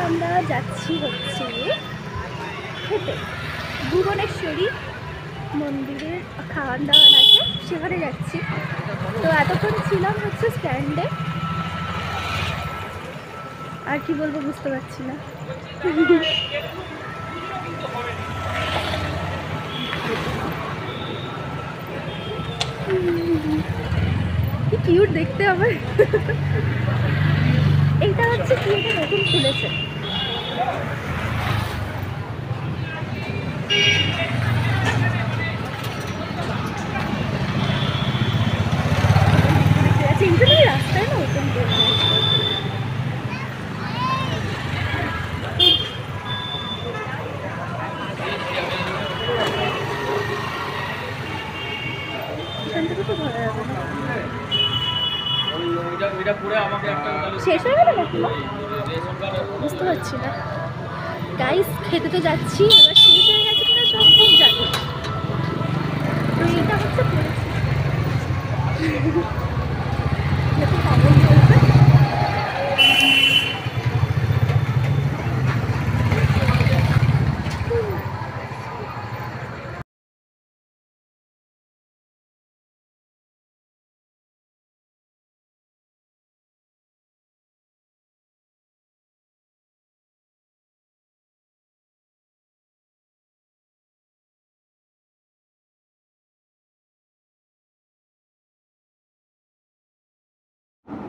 আমরা যাচ্ছি হচ্ছে খেতে, ভুবনেশ্বরী মন্দিরের খাওয়ান দাওয়ান আছে সেখানে যাচ্ছি। তো এতক্ষণ ছিলাম হচ্ছে স্ট্যান্ডে, আর কি বলবো বুঝতে পারছি না। কি কিউট দেখতে হবে। এইটা হচ্ছে কি, এটা নতুন খুলেছে। রাস্তায় না ওপেন করছে। শেষ হয়ে গেল নাকি বুঝতে পারছি না। গাইস খেতে তো যাচ্ছি, এবার শেষ হয়ে গেছে কিনা সব খুব জানি। তো এইটা হচ্ছে পড়েছি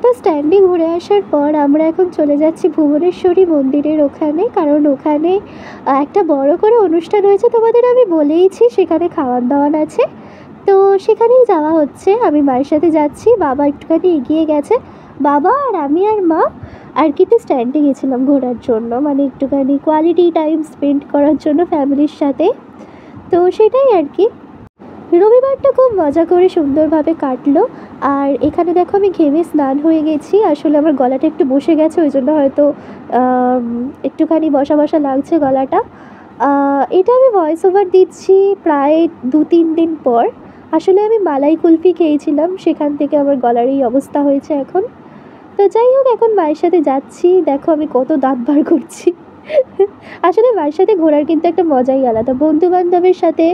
তো স্ট্যান্ডে ঘুরে আসার পর আমরা এখন চলে যাচ্ছি ভুবনেশ্বরী মন্দিরের ওখানে, কারণ ওখানে একটা বড় করে অনুষ্ঠান হয়েছে, তোমাদের আমি বলেইছি সেখানে খাওয়ান দাওয়ান আছে। তো সেখানেই যাওয়া হচ্ছে। আমি মায়ের সাথে যাচ্ছি, বাবা একটুখানি এগিয়ে গেছে। বাবা আর আমি আর মা আর কি তো স্ট্যান্ডে গেছিলাম ঘোরার জন্য, মানে একটুখানি কোয়ালিটি টাইম স্পেন্ড করার জন্য ফ্যামিলির সাথে। তো সেটাই আর কি। রবিবারটা খুব মজা করে সুন্দরভাবে কাটলো। আর এখানে দেখো আমি ঘেমে স্নান হয়ে গেছি, আসলে আমার গলাটা একটু বসে গেছে, ওই জন্য হয়তো একটুখানি বসা বসা লাগছে গলাটা। এটা আমি ভয়েস ওভার দিচ্ছি প্রায় 2-3 দিন পর। আসলে আমি মালাই কুলফি খেয়েছিলাম, সেখান থেকে আমার গলার এই অবস্থা হয়েছে এখন। তো যাই হোক, এখন মায়ের সাথে যাচ্ছি, দেখো আমি কত দাঁত বার করছি। আসলে মায়ের সাথে ঘোরার কিন্তু একটা মজাই আলাদা, বন্ধু বান্ধবের সাথে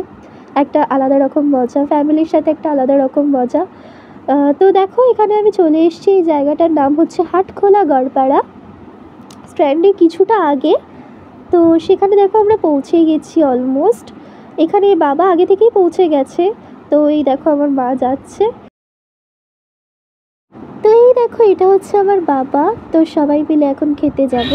একটা আলাদা রকম মজা, ফ্যামিলির সাথে একটা আলাদা রকম মজা। তো দেখো এখানে আমি চলে এসেছি, এই জায়গাটার নাম হচ্ছে হাটখোলা গড়পাড়া, স্ট্যান্ডের কিছুটা আগে। তো সেখানে দেখো আমরা পৌঁছে গেছি অলমোস্ট। এখানে বাবা আগে থেকেই পৌঁছে গেছে। তো এই দেখো আমার মা যাচ্ছে। তো এই দেখো এটা হচ্ছে আমার বাবা। তো সবাই মিলে এখন খেতে যাব।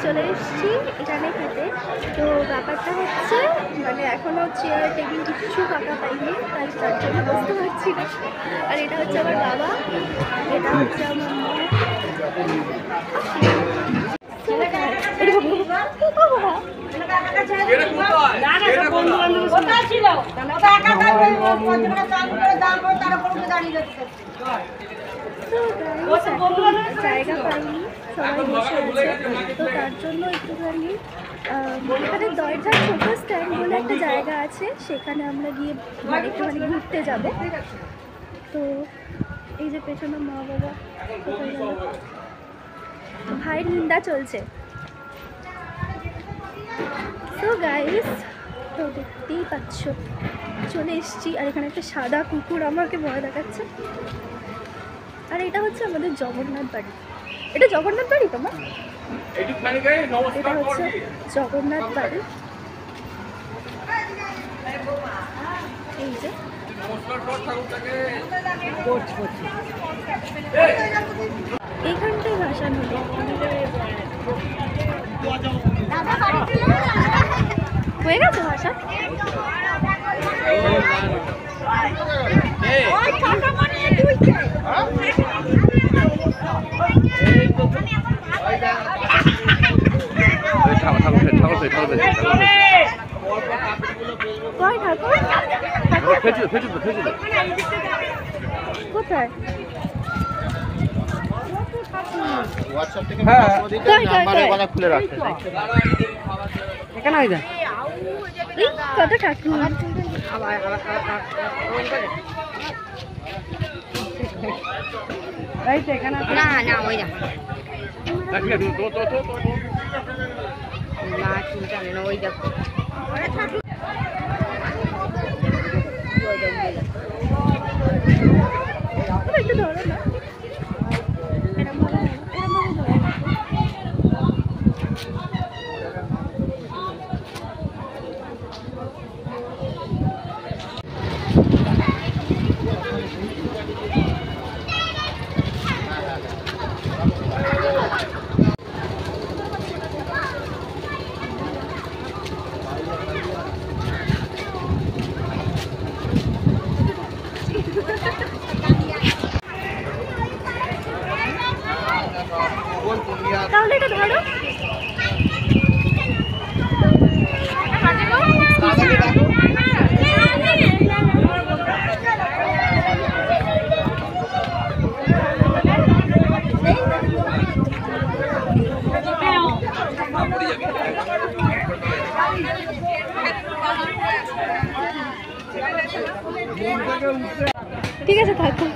চলে এসেছি এখানে খেতে। তো ব্যাপারটা হচ্ছে মানে এখনও চেয়ার টেবিল কিছু ফাঁকা পাইনি, তাই তার জন্য বসতে পারছি না। আর এটা হচ্ছে আমার বাবা, এটা হচ্ছে আমার মা। জায়গা পাইনি, সবাই বসে আছে, তো তার জন্য একটুখানি এখানে দরজার ছোট স্ট্যান্ড বলে একটা জায়গা আছে, সেখানে আমরা গিয়ে মানে একটুখানি ঘুরতে যাব। তো এই যে পেছনে মা বাবা, ভাইয়ের নিন্দা চলছে। তো গাইস, তো দেখতেই পাচ্ছ চলে এসছি। আর এখানে একটা সাদা কুকুর আমাকে ভয় দেখাচ্ছে। আর এটা হচ্ছে আমাদের জগন্নাথ বাড়ি। এটা জগন্নাথ বাড়ি তোমার? এটা হচ্ছে জগন্নাথ বাড়ি। এই যে এইখানটাই ভাসান হলো। হয়ে গেছে ভাষা? কোথায়? হোয়াটসঅ্যাপ থেকে নাম্বারে কথা খুলে রাখতে এখানে হয়ে যায় কত ঠাকুর এই তো এখানে না না ওই না না চিন্তা নেই ওই দেখো একটু ধরো না তাহলে এটা ধরো ঠিক আছে থাকো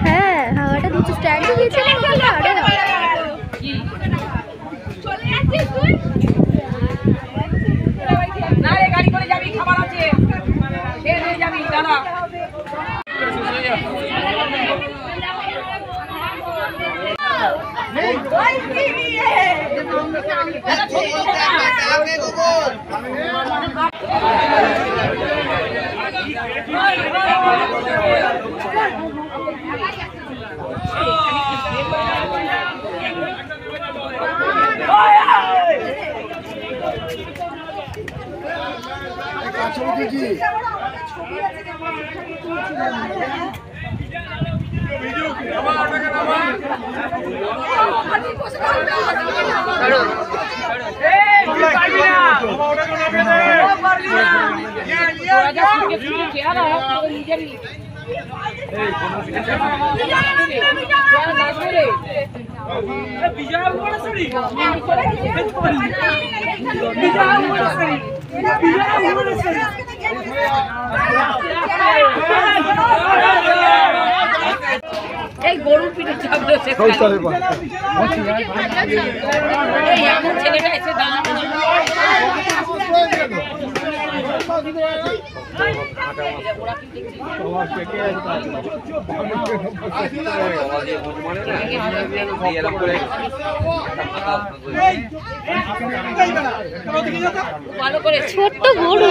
হ্যাঁ হাওয়াটা দিচ্ছে স্ট্যান্ডে দিয়েছে না রে গাড়ি করে যাবি খাবার আছে খেয়ে নিয়ে যাবি দাদা এই গরুর পিঠে চাপলো এই এমন ছেলেটা এসে দাঁড়ানো ভালো করে ছোট্ট গরু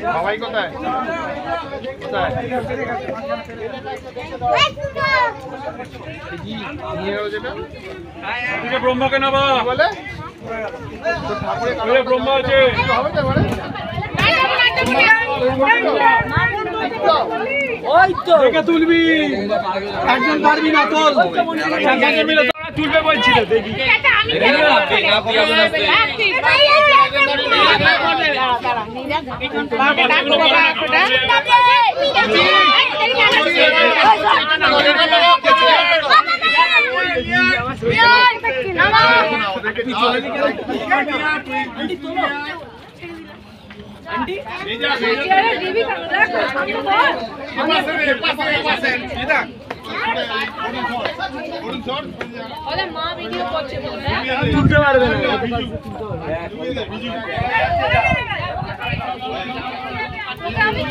বাবাই কোথায় কোথায় ব্রহ্মাকে নেবা বলে ঠাকুরের ব্রহ্মা আছে হবে তো মানে ওই তো দেখে তুলবি একজন পারবি না তোল চারজন মিলে তোরা তুলবে বলছিল দেখি মা ভিডিও করছে তুলতে পারবে না আমি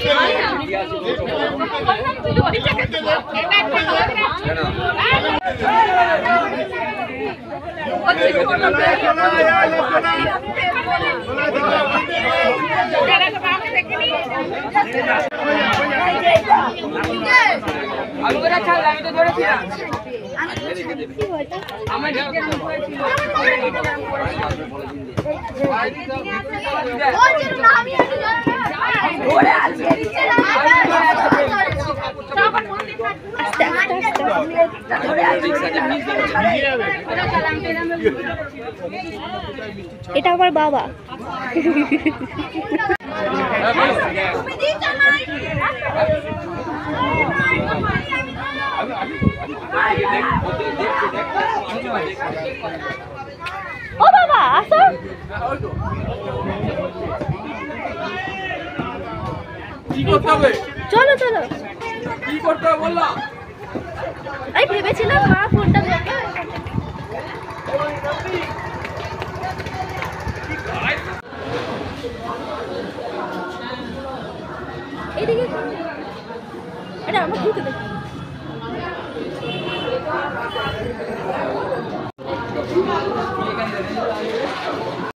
আমি ওরা ছাড়লাম, আমি তো ধরেছিলাম। আমার নিজের মনে হয়েছিল। ওরে আজকে এটা আমার বাবা। ও বাবা আসো। কি করতে হবে? চলো চলো। কি করতে হবে বললাম? আমি ভেবেছিলাম মা ফোনটা ধরবে। এদিকে আরে আমার ঘুরতে দেখি।